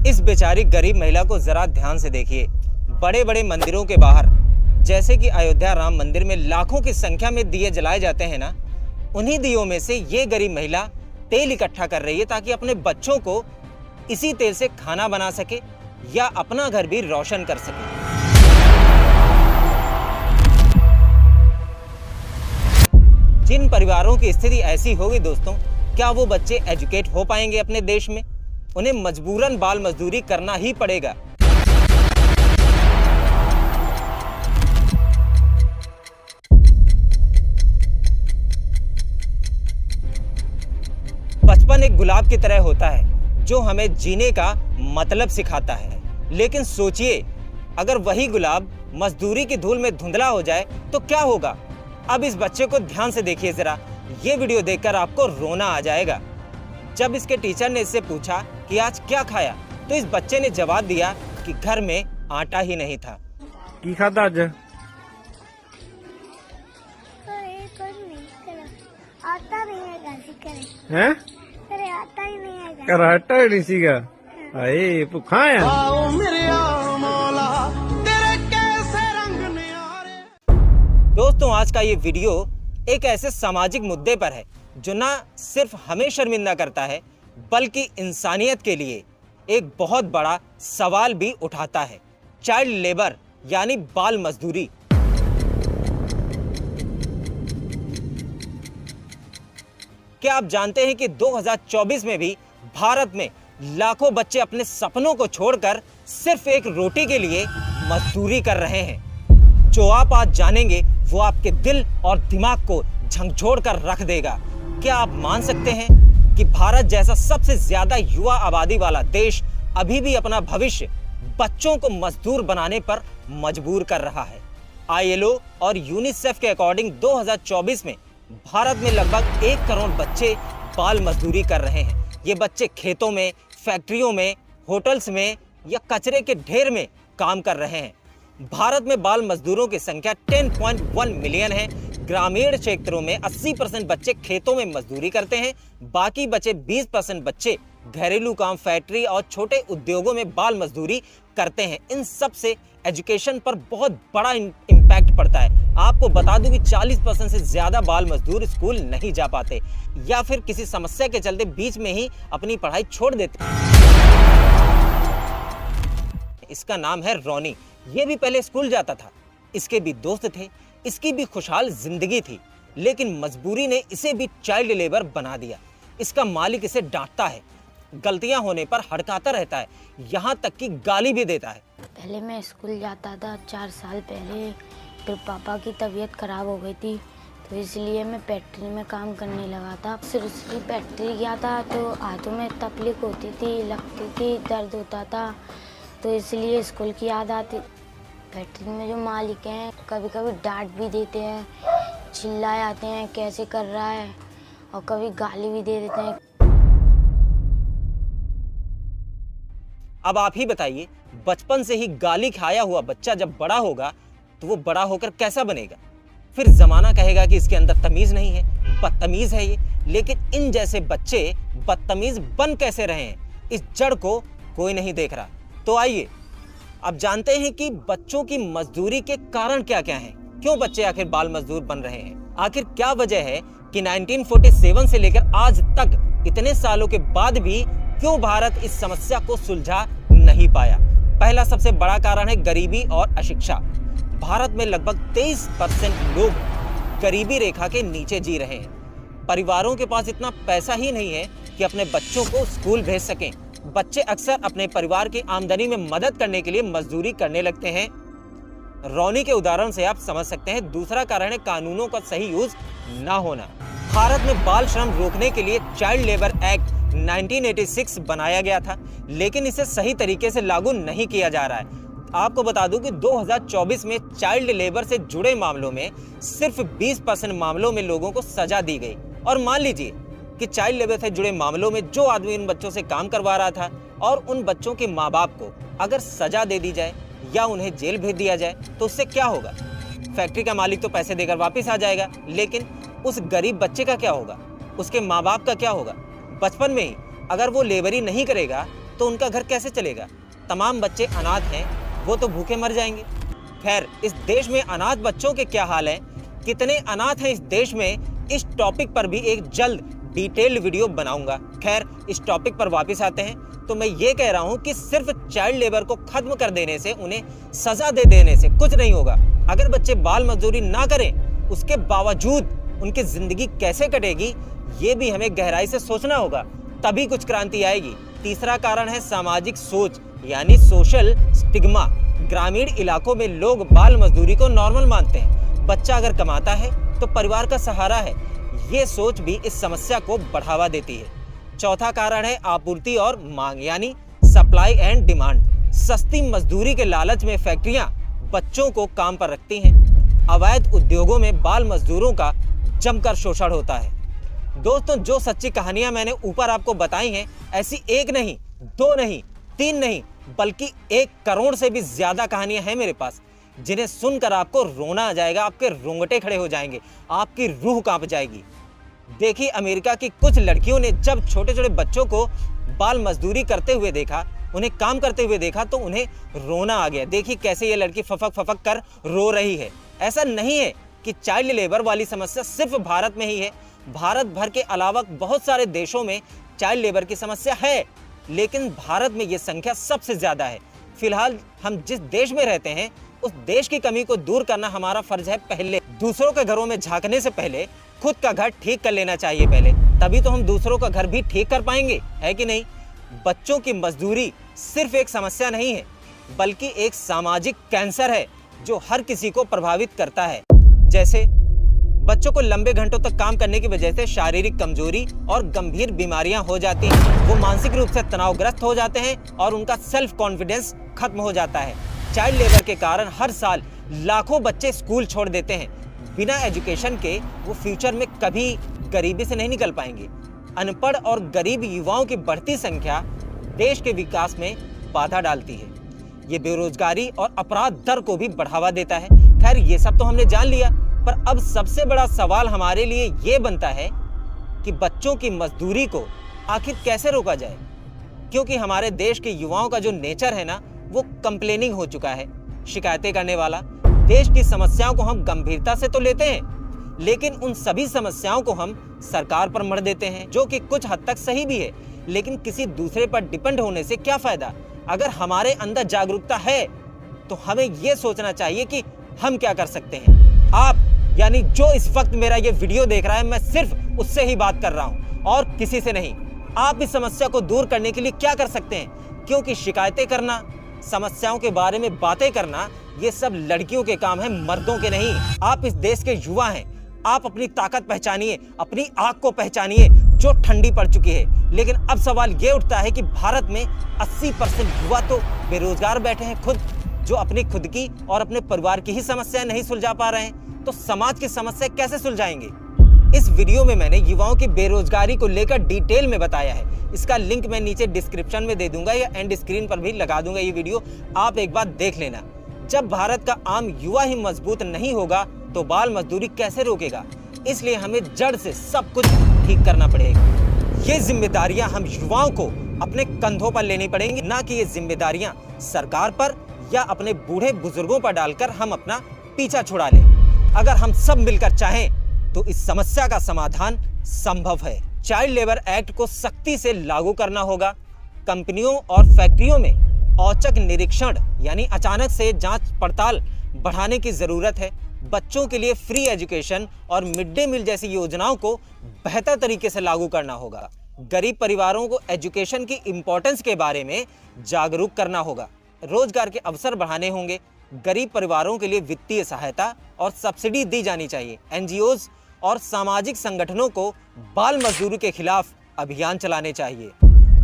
इस बेचारी गरीब महिला को जरा ध्यान से देखिए। बड़े बड़े मंदिरों के बाहर, जैसे कि अयोध्या राम मंदिर में लाखों की संख्या में दिए जलाए जाते हैं ना, उन्हीं दियों में से ये गरीब महिला तेल इकट्ठा कर रही है ताकि अपने बच्चों को इसी तेल से खाना बना सके या अपना घर भी रोशन कर सके। जिन परिवारों की स्थिति ऐसी होगी दोस्तों, क्या वो बच्चे एजुकेट हो पाएंगे अपने देश में? उन्हें मजबूरन बाल मजदूरी करना ही पड़ेगा। बचपन एक गुलाब की तरह होता है जो हमें जीने का मतलब सिखाता है, लेकिन सोचिए अगर वही गुलाब मजदूरी की धूल में धुंधला हो जाए तो क्या होगा? अब इस बच्चे को ध्यान से देखिए जरा, ये वीडियो देखकर आपको रोना आ जाएगा। जब इसके टीचर ने इससे पूछा कि आज क्या खाया, तो इस बच्चे ने जवाब दिया कि घर में आटा ही नहीं था। की खादा अज? आता नहीं है, हैं? आता ही नहीं है, कराटा ही नहीं सीगा। हाय भुखा आया। दोस्तों, आज का ये वीडियो एक ऐसे सामाजिक मुद्दे पर है जो ना सिर्फ हमें शर्मिंदा करता है बल्कि इंसानियत के लिए एक बहुत बड़ा सवाल भी उठाता है। चाइल्ड लेबर यानी बाल मजदूरी। क्या आप जानते हैं कि 2024 में भी भारत में लाखों बच्चे अपने सपनों को छोड़कर सिर्फ एक रोटी के लिए मजदूरी कर रहे हैं? जो आप आज जानेंगे वो आपके दिल और दिमाग को झकझोर कर रख देगा। क्या आप मान सकते हैं कि भारत जैसा सबसे ज्यादा युवा आबादी वाला देश अभी भी अपना भविष्य बच्चों को मजदूर बनाने पर मजबूर कर रहा है? ILO और यूनिसेफ के अकॉर्डिंग 2024 में भारत में लगभग 1 करोड़ बच्चे बाल मजदूरी कर रहे हैं। ये बच्चे खेतों में, फैक्ट्रियों में, होटल्स में या कचरे के ढेर में काम कर रहे हैं। भारत में बाल मजदूरों की संख्या 10.1 मिलियन है। ग्रामीण क्षेत्रों में 80% बच्चे खेतों में मजदूरी करते हैं। बाकी बचे 20% बच्चे घरेलू काम, फैक्ट्री और छोटे उद्योगों में बाल मजदूरी करते हैं। इन सब से एजुकेशन पर बहुत बड़ा इम्पैक्ट पड़ता है। आपको बता दूं कि 40% से ज्यादा बाल मजदूर स्कूल नहीं जा पाते या फिर किसी समस्या के चलते बीच में ही अपनी पढ़ाई छोड़ देते। इसका नाम है रोनी। ये भी पहले स्कूल जाता था, इसके भी दोस्त थे, इसकी भी खुशहाल जिंदगी थी, लेकिन मजबूरी ने इसे भी चाइल्ड लेबर बना दिया। इसका मालिक इसे डांटता है, गलतियां होने पर हड़काता रहता है, यहाँ तक कि गाली भी देता है। पहले मैं स्कूल जाता था 4 साल पहले, फिर पापा की तबीयत खराब हो गई थी तो इसलिए मैं फैक्ट्री में काम करने लगा था। फिर उसकी फैक्ट्री गया था तो हाथों में तकलीफ होती थी, लगती थी, दर्द होता था, तो इसलिए स्कूल की याद आती। फैक्ट्री में जो मालिक हैं कभी कभी डांट भी देते हैं, चिल्लाए आते हैं कैसे कर रहा है, और कभी गाली भी दे देते हैं। अब आप ही बताइए, बचपन से ही गाली खाया हुआ बच्चा जब बड़ा होगा तो वो बड़ा होकर कैसा बनेगा? फिर जमाना कहेगा कि इसके अंदर तमीज नहीं है, बदतमीज है ये। लेकिन इन जैसे बच्चे बदतमीज बन कैसे रहे हैं, इस जड़ को कोई नहीं देख रहा। तो आइए अब जानते हैं कि बच्चों की मजदूरी के कारण क्या क्या हैं। क्यों बच्चे आखिर बाल मजदूर बन रहे हैं? आखिर क्या वजह है कि 1947 से लेकर आज तक इतने सालों के बाद भी क्यों भारत इस समस्या को सुलझा नहीं पाया? पहला सबसे बड़ा कारण है गरीबी और अशिक्षा। भारत में लगभग 23% लोग गरीबी रेखा के नीचे जी रहे हैं। परिवारों के पास इतना पैसा ही नहीं है कि अपने बच्चों को स्कूल भेज सकें। बच्चे अक्सर अपने परिवार की आमदनी में मदद करने के लिए मजदूरी करने लगते हैं। रोनी के उदाहरण से आप समझ सकते हैं। दूसरा कारण है कानूनों का सही यूज ना होना। भारत में बाल श्रम रोकने के लिए चाइल्ड लेबर एक्ट 1986 बनाया गया था, लेकिन इसे सही तरीके से लागू नहीं किया जा रहा है। आपको बता दूं कि 2024 में चाइल्ड लेबर से जुड़े मामलों में सिर्फ 20% मामलों में लोगों को सजा दी गई। और मान लीजिए कि चाइल्ड लेबर से जुड़े मामलों में जो आदमी उन बच्चों से काम करवा रहा था और उन बच्चों के माँ बाप को अगर सजा दे दी जाए या उन्हें जेल भेज दिया जाए तो उससे क्या होगा? फैक्ट्री का मालिक तो पैसे देकर वापस आ जाएगा, लेकिन उस गरीब बच्चे का क्या होगा? उसके माँ बाप का क्या होगा? बचपन में ही अगर वो लेबरी नहीं करेगा तो उनका घर कैसे चलेगा? तमाम बच्चे अनाथ हैं, वो तो भूखे मर जाएंगे। खैर, इस देश में अनाथ बच्चों के क्या हाल है, कितने अनाथ हैं इस देश में, इस टॉपिक पर भी एक जल्द डिटेल्ड वीडियो बनाऊंगा। खैर, इस टॉपिक पर वापस आते हैं तो मैं ये कह रहा हूं कि सिर्फ चाइल्ड लेबर को खत्म कर देने से, उन्हें सजा दे देने से कुछ नहीं होगा। अगर बच्चे बाल मजदूरी ना करें, उसके बावजूद उनकी जिंदगी कैसे कटेगी, ये भी हमें गहराई से सोचना होगा, तभी कुछ क्रांति आएगी। तीसरा कारण है सामाजिक सोच, यानी सोशल स्टिग्मा। ग्रामीण इलाकों में लोग बाल मजदूरी को नॉर्मल मानते हैं। बच्चा अगर कमाता है तो परिवार का सहारा है। ये सोच भी इस समस्या को बढ़ावा देती है। चौथा कारण है आपूर्ति और मांग, यानी सप्लाई एंड डिमांड। सस्ती मजदूरी के लालच में फैक्ट्रियां बच्चों को काम पर रखती हैं। अवैध उद्योगों में बाल मजदूरों का जमकर शोषण होता है। दोस्तों, जो सच्ची कहानियां मैंने ऊपर आपको बताई हैं, ऐसी एक नहीं, दो नहीं, तीन नहीं, बल्कि 1 करोड़ से भी ज्यादा कहानियां हैं मेरे पास, जिन्हें सुनकर आपको रोना आ जाएगा, आपके रोंगटे खड़े हो जाएंगे, आपकी रूह कांप जाएगी। देखिए, अमेरिका की कुछ लड़कियों ने जब छोटे छोटे बच्चों को बाल मजदूरी करते हुए देखा, उन्हें काम करते हुए देखा, तो उन्हें रोना आ गया। देखिए कैसे ये लड़की फफक फफक कर रो रही है। ऐसा नहीं है कि चाइल्ड लेबर वाली समस्या सिर्फ भारत में ही है। भारत भर के अलावा बहुत सारे देशों में चाइल्ड लेबर की समस्या है, लेकिन भारत में ये संख्या सबसे ज्यादा है। फिलहाल हम जिस देश में रहते हैं, उस देश की कमी को दूर करना हमारा फर्ज है। पहले दूसरों के घरों में झांकने से पहले खुद का घर ठीक कर लेना चाहिए पहले, तभी तो हम दूसरों का घर भी ठीक कर पाएंगे, है कि नहीं? बच्चों की मजदूरी सिर्फ एक समस्या नहीं है, बल्कि एक सामाजिक कैंसर है जो हर किसी को प्रभावित करता है। जैसे बच्चों को लंबे घंटों तक काम करने की वजह से शारीरिक कमजोरी और गंभीर बीमारियां हो जाती हैं। वो मानसिक रूप से तनावग्रस्त हो जाते हैं और उनका सेल्फ कॉन्फिडेंस खत्म हो जाता है। चाइल्ड लेबर के कारण हर साल लाखों बच्चे स्कूल छोड़ देते हैं। बिना एजुकेशन के वो फ्यूचर में कभी गरीबी से नहीं निकल पाएंगे। अनपढ़ और गरीब युवाओं की बढ़ती संख्या देश के विकास में बाधा डालती है। ये बेरोजगारी और अपराध दर को भी बढ़ावा देता है। खैर, ये सब तो हमने जान लिया, पर अब सबसे बड़ा सवाल हमारे लिए ये बनता है कि बच्चों की मजदूरी को आखिर कैसे रोका जाए, क्योंकि हमारे देश के युवाओं का जो नेचर है ना, वो कंप्लेनिंग हो चुका है, शिकायतें करने वाला। देश की समस्याओं को हम गंभीरता से तो लेते हैं, लेकिन उन सभी समस्याओं को हम सरकार पर मढ़ देते हैं, जो कि कुछ हद तक सही भी है। लेकिन किसी दूसरे पर डिपेंड होने से क्या फायदा? अगर हमारे अंदर जागरूकता है तो हमें यह सोचना चाहिए कि हम क्या कर सकते हैं। आप, यानी जो इस वक्त मेरा ये वीडियो देख रहा है, मैं सिर्फ उससे ही बात कर रहा हूं और किसी से नहीं। आप इस समस्या को दूर करने के लिए क्या कर सकते हैं? क्योंकि शिकायतें करना, समस्याओं के बारे में बातें करना, ये सब लड़कियों के काम है, मर्दों के नहीं। आप इस देश के युवा हैं, आप अपनी ताकत पहचानिए, अपनी आग को पहचानिए जो ठंडी पड़ चुकी है। लेकिन अब सवाल ये उठता है कि भारत में 80% युवा तो बेरोजगार बैठे हैं खुद, जो अपनी खुद की और अपने परिवार की ही समस्या नहीं सुलझा पा रहे हैं, तो समाज की समस्या कैसे सुलझाएंगे? इस वीडियो में मैंने युवाओं की बेरोजगारी को लेकर डिटेल में बताया है। इसका लिंक मैं नीचे डिस्क्रिप्शन में दे दूंगा या एंड स्क्रीन पर भी लगा दूंगा। ये वीडियो आप एक बार देख लेना। जब भारत का आम युवा ही मजबूत नहीं होगा तो बाल मजदूरी कैसे रोकेगा? इसलिए हमें जड़ से सब कुछ ठीक करना पड़ेगा। ये जिम्मेदारियां हम युवाओं को अपने कंधों पर लेनी पड़ेंगी, ना कि ये जिम्मेदारियां सरकार पर या अपने बूढ़े बुजुर्गों पर डालकर हम अपना पीछा छुड़ा लें। अगर हम सब मिलकर चाहें तो इस समस्या का समाधान संभव है। चाइल्ड लेबर एक्ट को सख्ती से लागू करना होगा। कंपनियों और फैक्ट्रियों में औचक निरीक्षण यानी अचानक से जांच पड़ताल बढ़ाने की जरूरत है। बच्चों के लिए फ्री एजुकेशन और मिड डे मील जैसी योजनाओं को बेहतर तरीके से लागू करना होगा। गरीब परिवारों को एजुकेशन की इंपॉर्टेंस के बारे में जागरूक करना होगा। रोजगार के अवसर बढ़ाने होंगे। गरीब परिवारों के लिए वित्तीय सहायता और सब्सिडी दी जानी चाहिए। एनजीओज और सामाजिक संगठनों को बाल मजदूरी के खिलाफ अभियान चलाने चाहिए।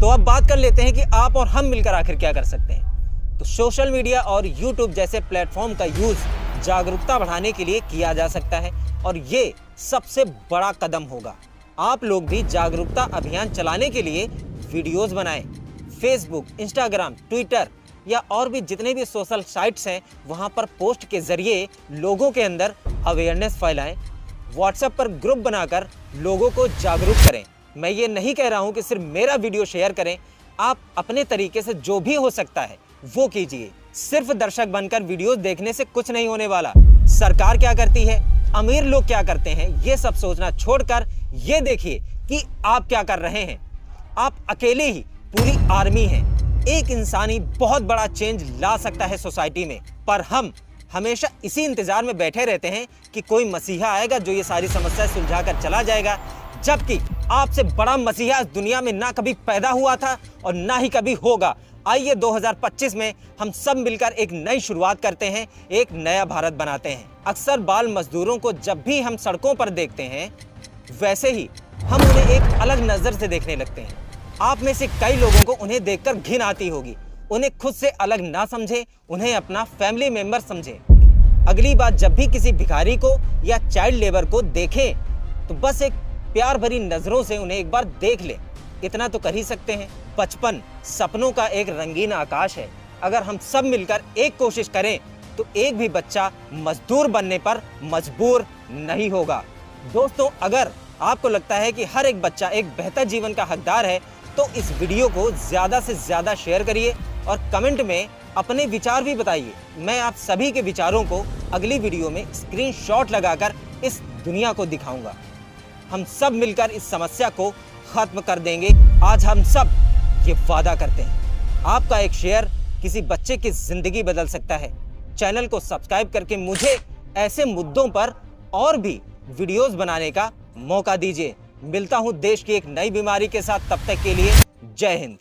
तो अब बात कर लेते हैं कि आप और हम मिलकर आखिर क्या कर सकते हैं। तो सोशल मीडिया और यूट्यूब जैसे प्लेटफॉर्म का यूज जागरूकता बढ़ाने के लिए किया जा सकता है और ये सबसे बड़ा कदम होगा। आप लोग भी जागरूकता अभियान चलाने के लिए वीडियोस बनाएं। फेसबुक, इंस्टाग्राम, ट्विटर या और भी जितने भी सोशल साइट्स हैं, वहां पर पोस्ट के जरिए लोगों के अंदर अवेयरनेस फैलाएं। व्हाट्सएप पर ग्रुप बनाकर लोगों को जागरूक करें। मैं ये नहीं कह रहा हूं कि सिर्फ मेरा वीडियो शेयर करें, आप अपने तरीके से जो भी हो सकता है वो कीजिए। सिर्फ दर्शक बनकर वीडियोस देखने से कुछ नहीं होने वाला। सरकार क्या करती है, अमीर लोग क्या करते हैं, ये सब सोचना छोड़कर ये देखिए कि आप क्या कर रहे हैं। आप अकेले ही पूरी आर्मी हैं। एक इंसान ही बहुत बड़ा चेंज ला सकता है सोसाइटी में, पर हम हमेशा इसी इंतजार में बैठे रहते हैं कि कोई मसीहा आएगा जो ये सारी समस्याएं सुलझा कर चला जाएगा, जबकि आपसे बड़ा मसीहा इस दुनिया में ना कभी पैदा हुआ था और ना ही कभी होगा। आइए 2025 में हम सब मिलकर एक नई शुरुआत करते हैं, एक नया भारत बनाते हैं। अक्सर बाल मजदूरों को जब भी हम सड़कों पर देखते हैं, वैसे ही हम उन्हें एक अलग नजर से देखने लगते हैं। आप में से कई लोगों को उन्हें देखकर घिन आती होगी। उन्हें खुद से अलग ना समझे, उन्हें अपना फैमिली मेंबर समझे। अगली बार जब भी किसी भिखारी को या चाइल्ड लेबर को देखें तो बस एक प्यार भरी नजरों से उन्हें एक बार देख ले। इतना तो कर ही सकते हैं। बचपन सपनों का एक रंगीन आकाश है। अगर हम सब मिलकर एक कोशिश करें तो एक भी बच्चा मजदूर बनने पर मजबूर नहीं होगा। दोस्तों, अगर आपको लगता है कि हर एक बच्चा एक बेहतर जीवन का हकदार है तो इस वीडियो को ज्यादा से ज्यादा शेयर करिए और कमेंट में अपने विचार भी बताइए। मैं आप सभी के विचारों को अगली वीडियो में स्क्रीनशॉट लगाकर इस दुनिया को दिखाऊंगा। हम सब मिलकर इस समस्या को खत्म कर देंगे। आज हम सब ये वादा करते हैं। आपका एक शेयर किसी बच्चे की जिंदगी बदल सकता है। चैनल को सब्सक्राइब करके मुझे ऐसे मुद्दों पर और भी वीडियोस बनाने का मौका दीजिए। मिलता हूं देश की एक नई बीमारी के साथ, तब तक के लिए जय हिंद।